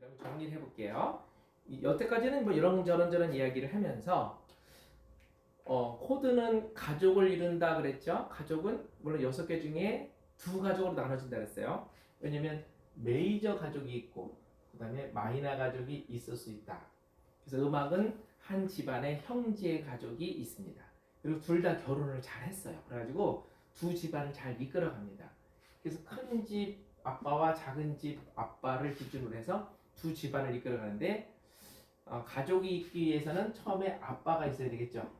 그럼 정리를 해볼게요. 여태까지는 뭐 이런저런 이야기를 하면서 코드는 가족을 이룬다 그랬죠. 가족은 물론 6개 중에 2가족으로 나눠진다 그랬어요. 왜냐면 메이저 가족이 있고 그 다음에 마이너 가족이 있을 수 있다. 그래서 음악은 한 집안에 형제 가족이 있습니다. 그리고 둘 다 결혼을 잘 했어요. 그래가지고 두 집안을 잘 이끌어갑니다. 그래서 큰 집 아빠와 작은 집 아빠를 기준으로 해서 두 집안을 이끌어가는데 가족이 있기 위해서는 처음에 아빠가 있어야 되겠죠.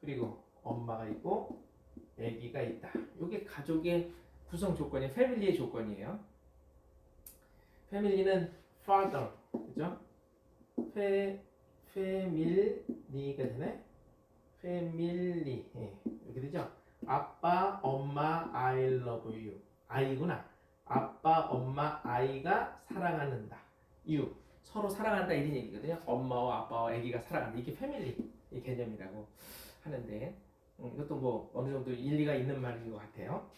그리고 엄마가 있고 아기가 있다. 이게 가족의 구성 조건이 패밀리의 조건이에요. 패밀리는 father, 그죠? 패밀리가 되네. 패밀리 이렇게 되죠. 아빠, 엄마, I love you. 아이구나. 아빠, 엄마, 아이가 사랑하는다. you 서로 사랑한다 이런 얘기거든요. 엄마와 아빠와 아기가 사랑한다. 이게 패밀리 이 개념이라고 하는데 이것도 뭐 어느 정도 일리가 있는 말인 것 같아요.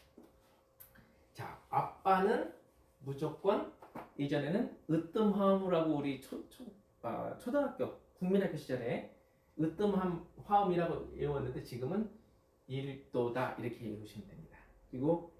자, 아빠는 무조건 이전에는 으뜸화음이라고 우리 초등학교 국민학교 시절에 으뜸화음이라고 외웠는데 지금은 1도다 이렇게 읽으시면 됩니다. 그리고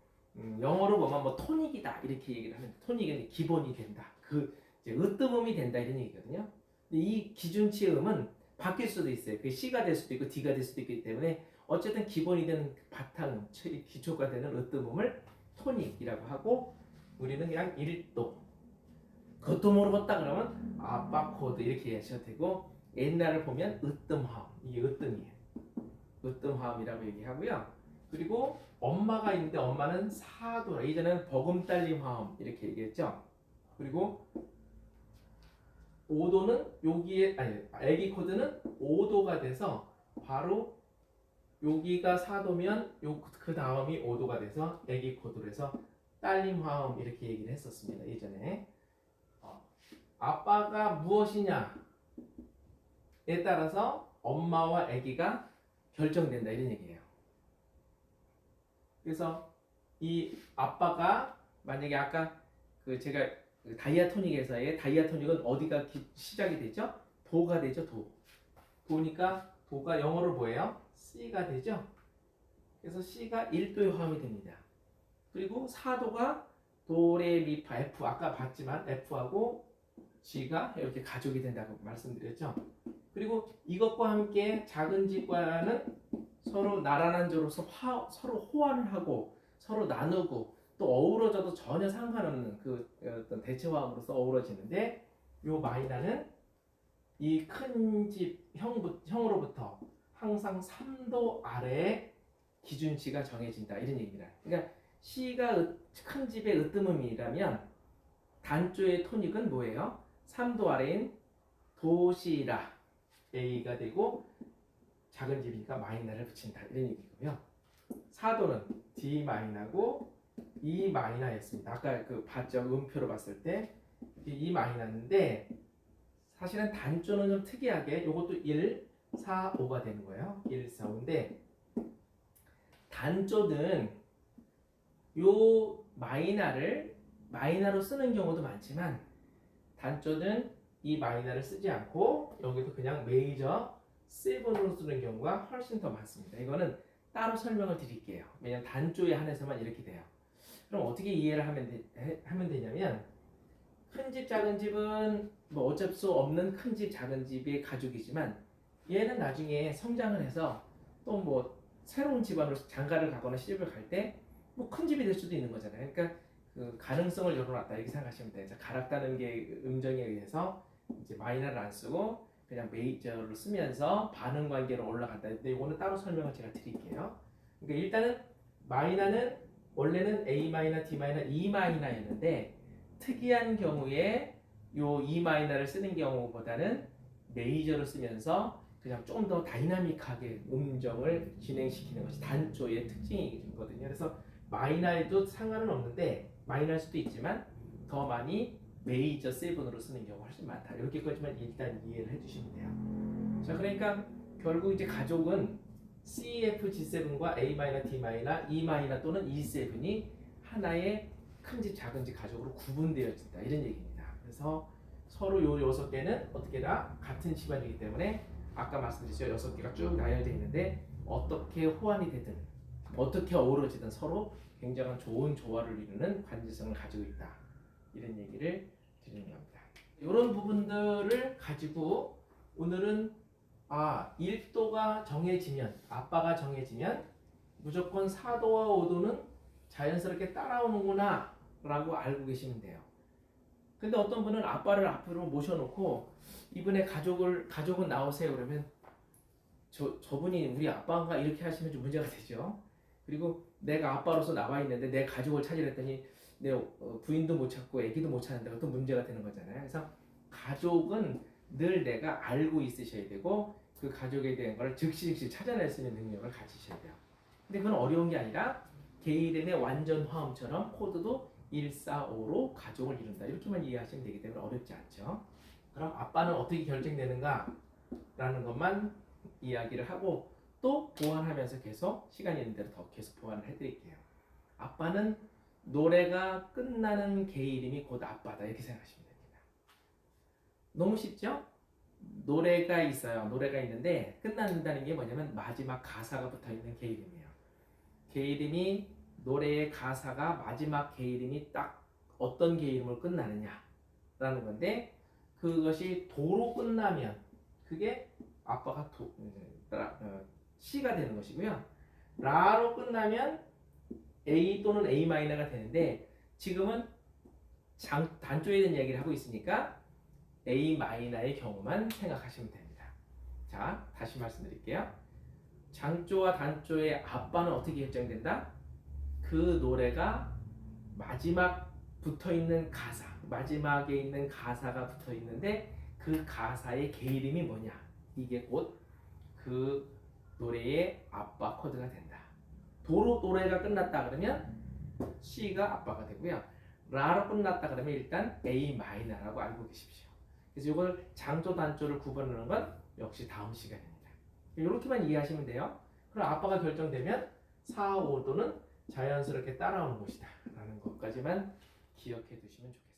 영어로 보면 뭐 토닉이다 이렇게 얘기를 하면 토닉은 기본이 된다. 그 이제 으뜸음이 된다 이런 얘기거든요. 근데 이 기준치의 음은 바뀔 수도 있어요. 그 C가 될 수도 있고 D가 될 수도 있기 때문에 어쨌든 기본이 되는 바탕, 기초가 되는 으뜸음을 토닉이라고 하고 우리는 그냥 1도. 그것도 모르겠다 그러면 아빠 코드 이렇게 하셔도 되고 옛날을 보면 으뜸화음, 이게 으뜸이에요. 으뜸화음이라고 얘기하고요. 그리고 엄마가 있는데 엄마는 사도라. 이전에는 버금딸림 화음 이렇게 얘기했죠. 그리고 5도는 여기에 아기 코드는 5도가 돼서 바로 여기가 4도면 그 다음이 5도가 돼서 아기 코드로 해서 딸림 화음 이렇게 얘기를 했었습니다. 예전에 아빠가 무엇이냐에 따라서 엄마와 아기가 결정된다 이런 얘기예요. 그래서 이 아빠가 만약에 아까 제가 다이아토닉에서의 다이아토닉은 어디가 시작이 되죠? 도가 되죠. 도니까 도가 영어로 뭐예요? C가 되죠. 그래서 C가 1도의 화음이 됩니다. 그리고 4도가 도레미파 F 아까 봤지만 F하고 G가 이렇게 가족이 된다고 말씀드렸죠. 그리고 이것과 함께 작은 집과는 서로 나란한 조로서 서로 호환을 하고 서로 나누고 또 어우러져도 전혀 상관없는 그 어떤 대체화음으로서 어우러지는데 요 마이너는 이 큰 집 형으로부터 항상 3도 아래의 기준치가 정해진다 이런 얘기입니다. 그러니까 C가 큰 집의 으뜸음이라면 단조의 토닉은 뭐예요? 3도 아래인 도시라 A가 되고 작은 집이니까 마이너를 붙인다 이런 얘기고요. 4도는 D 마이너고 E 마이너였습니다. 아까 봤죠? 음표로 봤을 때 E 마이너인데 사실은 단조는 좀 특이하게 이것도 1, 4, 5가 되는 거예요. 1, 4, 5인데 단조는 요 마이너로 쓰는 경우도 많지만 단조는 이 마이너를 쓰지 않고 여기도 그냥 메이저 7으로 쓰는 경우가 훨씬 더 많습니다. 이거는 따로 설명을 드릴게요. 왜냐면 단조에 한해서만 이렇게 돼요. 그럼 어떻게 이해를 하면 되냐면 큰 집 작은 집은 뭐 어쩔 수 없는 큰 집 작은 집의 가족이지만 얘는 나중에 성장을 해서 또 뭐 새로운 집안으로 장가를 가거나 시집을 갈 때 뭐 큰 집이 될 수도 있는 거잖아요. 그러니까 그 가능성을 열어놨다 이렇게 생각하시면 돼요. 가락다는 게 음정에 의해서 이제 마이너를 안 쓰고 그냥 메이저를 쓰면서 반응 관계로 올라간다. 근데 이거는 따로 설명을 제가 드릴게요. 그러니까 일단은 마이너는 원래는 A 마이너, D 마이너, E 마이너였는데 특이한 경우에 요 E 마이너를 쓰는 경우보다는 메이저를 쓰면서 그냥 좀 더 다이나믹하게 음정을 진행시키는 것이 단조의 특징이거든요. 그래서 마이너에도 상관은 없는데 마이너일 수도 있지만 더 많이 메이저 7으로 쓰는 경우가 훨씬 많다. 이렇게까지만 일단 이해를 해주시면 돼요. 자, 그러니까 결국 이제 가족은 C, F, G7과 A 마이너, D 마이너, E 마이너 또는 E7이 하나의 큰 집, 작은 집 가족으로 구분되어진다 이런 얘기입니다. 그래서 서로 요 6개는 어떻게나 같은 집안이기 때문에 아까 말씀드렸죠. 6개가 쭉 나열되어 있는데 어떻게 호환이 되든 어떻게 어우러지든 서로 굉장한 좋은 조화를 이루는 관계성을 가지고 있다. 이런 얘기를 드리는 겁니다. 이런 부분들을 가지고 오늘은 1도가 정해지면 아빠가 정해지면 무조건 4도와 5도는 자연스럽게 따라오는구나 라고 알고 계시면 돼요. 근데 어떤 분은 아빠를 앞으로 모셔놓고 이분의 가족은 나오세요 그러면 저분이 우리 아빠인가 이렇게 하시면 좀 문제가 되죠. 그리고 내가 아빠로서 나와 있는데 내 가족을 찾으랬더니 내 부인도 못 찾고 애기도 못 찾는다고 또 문제가 되는 거잖아요. 그래서 가족은 늘 내가 알고 있으셔야 되고 그 가족에 대한 걸 즉시 찾아낼 수 있는 능력을 가지셔야 돼요. 근데 그건 어려운 게 아니라 게이렌의 완전 화음처럼 코드도 145로 가족을 이룬다. 이렇게만 이해하시면 되기 때문에 어렵지 않죠. 그럼 아빠는 어떻게 결정되는가? 라는 것만 이야기를 하고 또 보완하면서 계속 시간이 있는 대로 더 계속 보완을 해드릴게요. 아빠는 노래가 끝나는 개 이름이 곧 아빠다. 이렇게 생각하시면 됩니다. 너무 쉽죠? 노래가 있어요. 노래가 있는데 끝난다는 게 뭐냐면 마지막 가사가 붙어있는 개 이름이에요. 개 이름이 노래의 가사가 마지막 개 이름이 딱 어떤 개 이름으로 끝나느냐 라는 건데 그것이 도로 끝나면 그게 아빠가 C가 되는 것이고요. 라로 끝나면 A 또는 A 마이너가 되는데 지금은 단조에 대한 이야기를 하고 있으니까 A 마이너의 경우만 생각하시면 됩니다. 자, 다시 말씀드릴게요. 장조와 단조의 아빠는 어떻게 결정된다? 그 노래가 마지막 붙어있는 가사, 마지막에 있는 가사가 붙어있는데 그 가사의 개 이름이 뭐냐? 이게 곧 그 노래의 아빠 코드가 된다. 도로 노래가 끝났다 그러면 C가 아빠가 되고요. 라로 끝났다 그러면 일단 A 마이너라고 알고 계십시오. 그래서 이걸 장조 단조를 구분하는 건 역시 다음 시간입니다. 이렇게만 이해하시면 돼요. 그럼 아빠가 결정되면 4, 5도는 자연스럽게 따라오는 것이다 라는 것까지만 기억해 두시면 좋겠습니다.